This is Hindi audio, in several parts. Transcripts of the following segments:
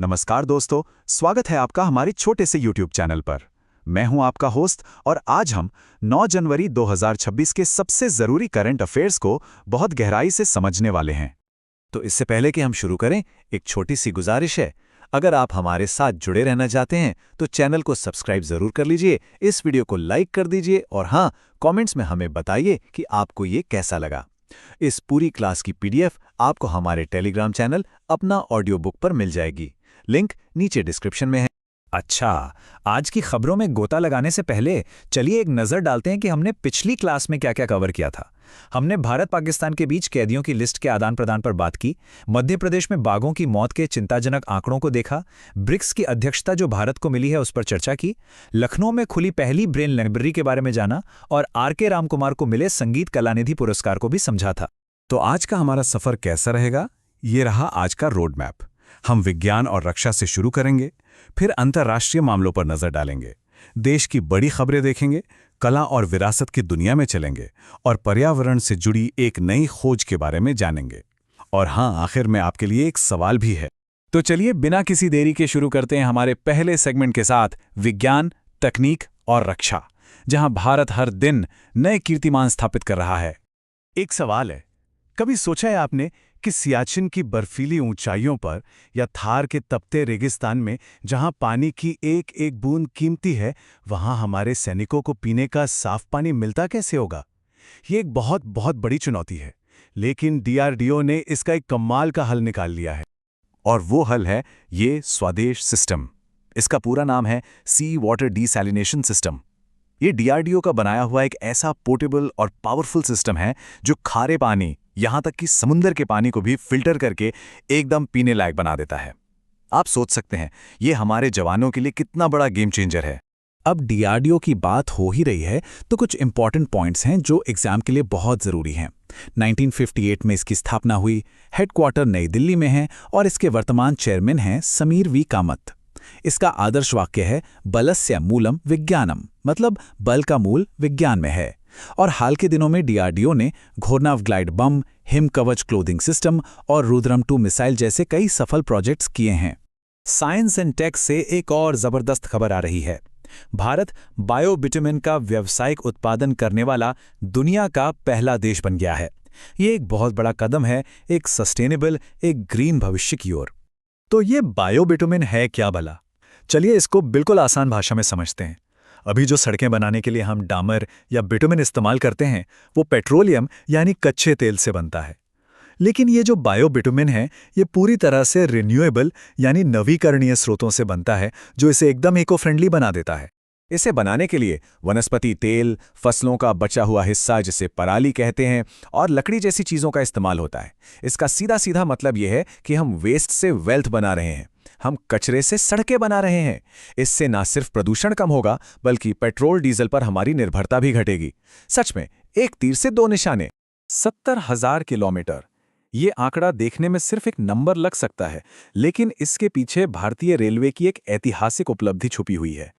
नमस्कार दोस्तों, स्वागत है आपका हमारे छोटे से YouTube चैनल पर। मैं हूं आपका होस्ट और आज हम 9 जनवरी 2026 के सबसे ज़रूरी करंट अफेयर्स को बहुत गहराई से समझने वाले हैं। तो इससे पहले कि हम शुरू करें, एक छोटी सी गुजारिश है। अगर आप हमारे साथ जुड़े रहना चाहते हैं तो चैनल को सब्सक्राइब जरूर कर लीजिए, इस वीडियो को लाइक कर दीजिए और हाँ, कमेंट्स में हमें बताइए कि आपको ये कैसा लगा। इस पूरी क्लास की PDF आपको हमारे टेलीग्राम चैनल अपना ऑडियो बुक पर मिल जाएगी। लिंक नीचे डिस्क्रिप्शन में है। अच्छा, आज की खबरों में गोता लगाने से पहले चलिए एक नज़र डालते हैं कि हमने पिछली क्लास में क्या क्या कवर किया था। हमने भारत पाकिस्तान के बीच कैदियों की लिस्ट के आदान प्रदान पर बात की, मध्य प्रदेश में बाघों की मौत के चिंताजनक आंकड़ों को देखा, ब्रिक्स की अध्यक्षता जो भारत को मिली है उस पर चर्चा की, लखनऊ में खुली पहली ब्रेन लाइब्रेरी के बारे में जाना और RK रामकुमार को मिले संगीत कलानिधि पुरस्कार को भी समझा था। तो आज का हमारा सफ़र कैसा रहेगा? ये रहा आज का रोड मैप। हम विज्ञान और रक्षा से शुरू करेंगे, फिर अंतर्राष्ट्रीय मामलों पर नजर डालेंगे, देश की बड़ी खबरें देखेंगे, कला और विरासत की दुनिया में चलेंगे और पर्यावरण से जुड़ी एक नई खोज के बारे में जानेंगे। और हाँ, आखिर में आपके लिए एक सवाल भी है। तो चलिए बिना किसी देरी के शुरू करते हैं हमारे पहले सेगमेंट के साथ, विज्ञान, तकनीक और रक्षा, जहां भारत हर दिन नए कीर्तिमान स्थापित कर रहा है। एक सवाल है, कभी सोचा है आपने कि सियाचिन की बर्फीली ऊंचाइयों पर या थार के तपते रेगिस्तान में जहां पानी की एक एक बूंद कीमती है, वहां हमारे सैनिकों को पीने का साफ पानी मिलता कैसे होगा? ये एक बहुत बहुत बड़ी चुनौती है, लेकिन DRDO ने इसका एक कमाल का हल निकाल लिया है। और वो हल है ये स्वदेश सिस्टम। इसका पूरा नाम है सी वाटर डिसैलिनेशन सिस्टम। ये DRDO का बनाया हुआ एक ऐसा पोर्टेबल और पावरफुल सिस्टम है जो खारे पानी, यहां तक कि समुद्र के पानी को भी फिल्टर करके एकदम पीने लायक बना देता है। आप सोच सकते हैं ये हमारे जवानों के लिए कितना बड़ा गेम चेंजर है। अब DRDO की बात हो ही रही है तो कुछ इंपॉर्टेंट पॉइंट्स हैं जो एग्जाम के लिए बहुत ज़रूरी हैं। 1958 में इसकी स्थापना हुई, हेडक्वार्टर नई दिल्ली में है और इसके वर्तमान चेयरमैन हैं समीर V कामत। इसका आदर्श वाक्य है बलस्य मूलम विज्ञानम, मतलब बल का मूल विज्ञान में है। और हाल के दिनों में DRDO ने घोरनाव ग्लाइड बम, हिम कवच क्लोथिंग सिस्टम और रुद्रम 2 मिसाइल जैसे कई सफल प्रोजेक्ट्स किए हैं। साइंस एंड टेक से एक और जबरदस्त खबर आ रही है। भारत बायोबिटुमिन का व्यावसायिक उत्पादन करने वाला दुनिया का पहला देश बन गया है। ये एक बहुत बड़ा कदम है एक सस्टेनेबल, एक ग्रीन भविष्य की ओर। तो ये बायोबिटुमिन है क्या भला? चलिए इसको बिल्कुल आसान भाषा में समझते हैं। अभी जो सड़कें बनाने के लिए हम डामर या बिटुमिन इस्तेमाल करते हैं वो पेट्रोलियम यानी कच्चे तेल से बनता है। लेकिन ये जो बायोबिटुमिन है ये पूरी तरह से रिन्यूएबल यानी नवीकरणीय स्रोतों से बनता है, जो इसे एकदम इको फ्रेंडली बना देता है। इसे बनाने के लिए वनस्पति तेल, फसलों का बचा हुआ हिस्सा जिसे पराली कहते हैं, और लकड़ी जैसी चीज़ों का इस्तेमाल होता है। इसका सीधा सीधा मतलब यह है कि हम वेस्ट से वेल्थ बना रहे हैं, हम कचरे से सड़कें बना रहे हैं। इससे ना सिर्फ प्रदूषण कम होगा बल्कि पेट्रोल डीजल पर हमारी निर्भरता भी घटेगी। सच में एक तीर से दो निशाने। 70,000 किलोमीटर, ये आंकड़ा देखने में सिर्फ एक नंबर लग सकता है, लेकिन इसके पीछे भारतीय रेलवे की एक ऐतिहासिक उपलब्धि छुपी हुई है।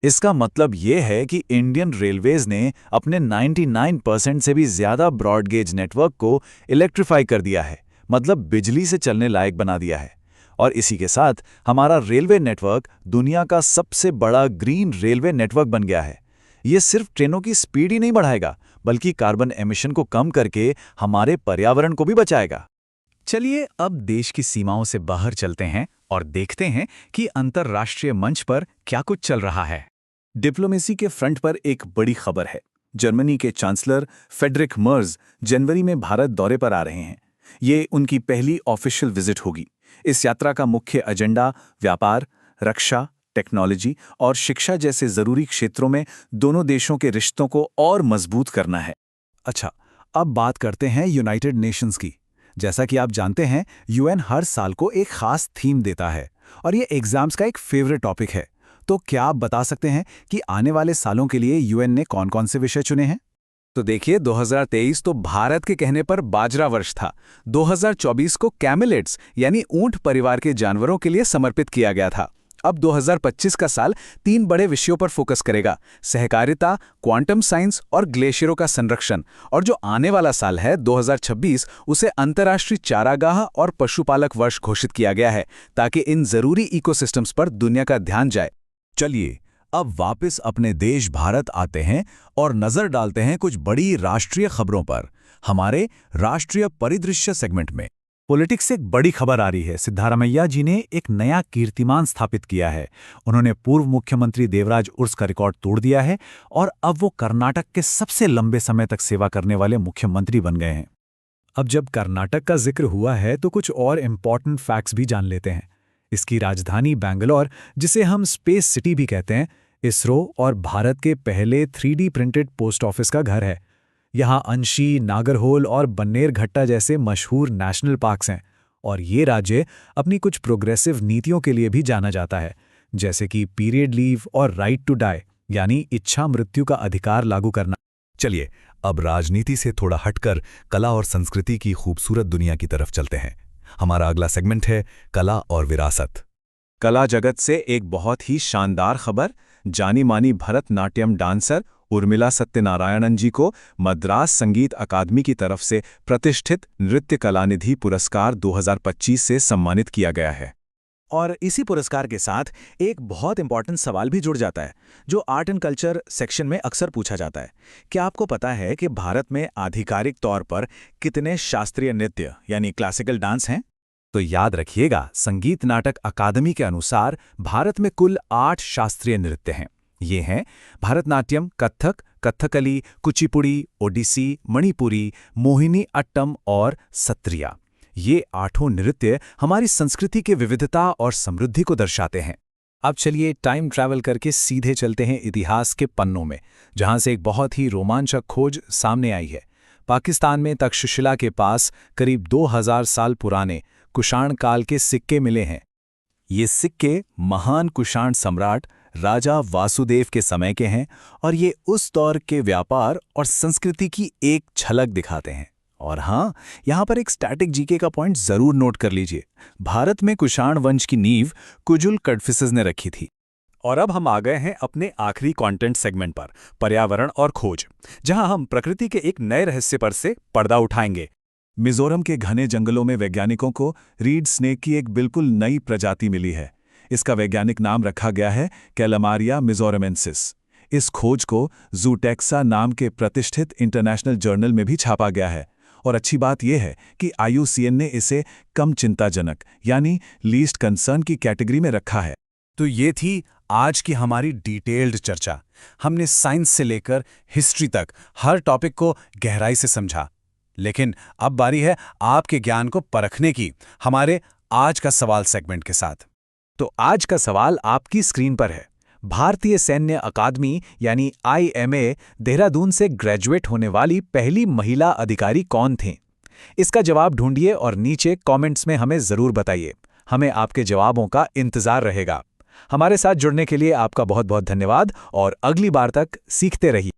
इसका मतलब ये है कि इंडियन रेलवेज ने अपने 99% से भी ज्यादा ब्रॉडगेज नेटवर्क को इलेक्ट्रीफाई कर दिया है, मतलब बिजली से चलने लायक बना दिया है। और इसी के साथ हमारा रेलवे नेटवर्क दुनिया का सबसे बड़ा ग्रीन रेलवे नेटवर्क बन गया है। ये सिर्फ ट्रेनों की स्पीड ही नहीं बढ़ाएगा बल्कि कार्बन एमिशन को कम करके हमारे पर्यावरण को भी बचाएगा। चलिए अब देश की सीमाओं से बाहर चलते हैं और देखते हैं कि अंतर्राष्ट्रीय मंच पर क्या कुछ चल रहा है। डिप्लोमेसी के फ्रंट पर एक बड़ी खबर है। जर्मनी के चांसलर फ्रेडरिक मर्ज जनवरी में भारत दौरे पर आ रहे हैं। ये उनकी पहली ऑफिशियल विजिट होगी। इस यात्रा का मुख्य एजेंडा व्यापार, रक्षा, टेक्नोलॉजी और शिक्षा जैसे जरूरी क्षेत्रों में दोनों देशों के रिश्तों को और मजबूत करना है। अच्छा, अब बात करते हैं यूनाइटेड नेशंस की। जैसा कि आप जानते हैं, UN हर साल को एक खास थीम देता है और ये एग्जाम्स का एक फेवरेट टॉपिक है। तो क्या आप बता सकते हैं कि आने वाले सालों के लिए UN ने कौन कौन से विषय चुने हैं? तो देखिए, 2023 तो भारत के कहने पर बाजरा वर्ष था। 2024 को कैमेलिड्स यानी ऊंट परिवार के जानवरों के लिए समर्पित किया गया था। अब 2025 का साल 3 बड़े विषयों पर फोकस करेगा: सहकारिता, क्वांटम साइंस और ग्लेशियरों का संरक्षण। और जो आने वाला साल है 2026, उसे अंतर्राष्ट्रीय चारागाह और पशुपालक वर्ष घोषित किया गया है, ताकि इन जरूरी इकोसिस्टम्स पर दुनिया का ध्यान जाए। चलिए अब वापस अपने देश भारत आते हैं और नजर डालते हैं कुछ बड़ी राष्ट्रीय खबरों पर हमारे राष्ट्रीय परिदृश्य सेगमेंट में। पॉलिटिक्स से एक बड़ी खबर आ रही है। सिद्धारमैया जी ने एक नया कीर्तिमान स्थापित किया है। उन्होंने पूर्व मुख्यमंत्री देवराज उर्स का रिकॉर्ड तोड़ दिया है और अब वो कर्नाटक के सबसे लंबे समय तक सेवा करने वाले मुख्यमंत्री बन गए हैं। अब जब कर्नाटक का जिक्र हुआ है तो कुछ और इम्पॉर्टेंट फैक्ट्स भी जान लेते हैं। इसकी राजधानी बैंगलोर, जिसे हम स्पेस सिटी भी कहते हैं, इसरो और भारत के पहले 3D प्रिंटेड पोस्ट ऑफिस का घर है। यहाँ अंशी, नागरहोल और बन्नेरघट्टा जैसे मशहूर नेशनल पार्क्स हैं। और ये राज्य अपनी कुछ प्रोग्रेसिव नीतियों के लिए भी जाना जाता है, जैसे कि पीरियड लीव और राइट टू डाई, यानी इच्छा मृत्यु का अधिकार लागू करना। चलिए अब राजनीति से थोड़ा हटकर कला और संस्कृति की खूबसूरत दुनिया की तरफ चलते हैं। हमारा अगला सेगमेंट है कला और विरासत। कला जगत से एक बहुत ही शानदार खबर। जानी मानी भरतनाट्यम डांसर उर्मिला सत्यनारायणन जी को मद्रास संगीत अकादमी की तरफ से प्रतिष्ठित नृत्य कलानिधि पुरस्कार 2025 से सम्मानित किया गया है। और इसी पुरस्कार के साथ एक बहुत इंपॉर्टेंट सवाल भी जुड़ जाता है, जो आर्ट एंड कल्चर सेक्शन में अक्सर पूछा जाता है। क्या आपको पता है कि भारत में आधिकारिक तौर पर कितने शास्त्रीय नृत्य यानी क्लासिकल डांस हैं? तो याद रखिएगा, संगीत नाटक अकादमी के अनुसार भारत में कुल 8 शास्त्रीय नृत्य हैं। ये हैं भरतनाट्यम, कथक, कथकली, कुचिपुड़ी, ओडिसी, मणिपुरी, मोहिनी अट्टम और सत्रिया। ये 8 नृत्य हमारी संस्कृति की विविधता और समृद्धि को दर्शाते हैं। अब चलिए टाइम ट्रैवल करके सीधे चलते हैं इतिहास के पन्नों में, जहां से एक बहुत ही रोमांचक खोज सामने आई है। पाकिस्तान में तक्षशिला के पास करीब 2000 साल पुराने कुषाण काल के सिक्के मिले हैं। ये सिक्के महान कुषाण सम्राट राजा वासुदेव के समय के हैं और ये उस दौर के व्यापार और संस्कृति की एक झलक दिखाते हैं। और हाँ, यहाँ पर एक स्टैटिक जीके का पॉइंट जरूर नोट कर लीजिए। भारत में कुषाण वंश की नींव कुजुल कडफिसेस ने रखी थी। और अब हम आ गए हैं अपने आखिरी कंटेंट सेगमेंट पर, पर्यावरण और खोज, जहां हम प्रकृति के एक नए रहस्य पर से पर्दा उठाएंगे। मिजोरम के घने जंगलों में वैज्ञानिकों को रीड स्नेक की एक बिल्कुल नई प्रजाति मिली है। इसका वैज्ञानिक नाम रखा गया है कैलमारिया मिजोरमेंसिस। इस खोज को जूटेक्सा नाम के प्रतिष्ठित इंटरनेशनल जर्नल में भी छापा गया है। और अच्छी बात यह है कि IUCN ने इसे कम चिंताजनक यानी लीस्ट कंसर्न की कैटेगरी में रखा है। तो ये थी आज की हमारी डिटेल्ड चर्चा। हमने साइंस से लेकर हिस्ट्री तक हर टॉपिक को गहराई से समझा। लेकिन अब बारी है आपके ज्ञान को परखने की, हमारे आज का सवाल सेगमेंट के साथ। तो आज का सवाल आपकी स्क्रीन पर है। भारतीय सैन्य अकादमी यानी IMA देहरादून से ग्रेजुएट होने वाली पहली महिला अधिकारी कौन थीं? इसका जवाब ढूंढिए और नीचे कमेंट्स में हमें जरूर बताइए। हमें आपके जवाबों का इंतजार रहेगा। हमारे साथ जुड़ने के लिए आपका बहुत बहुत धन्यवाद और अगली बार तक सीखते रहिए।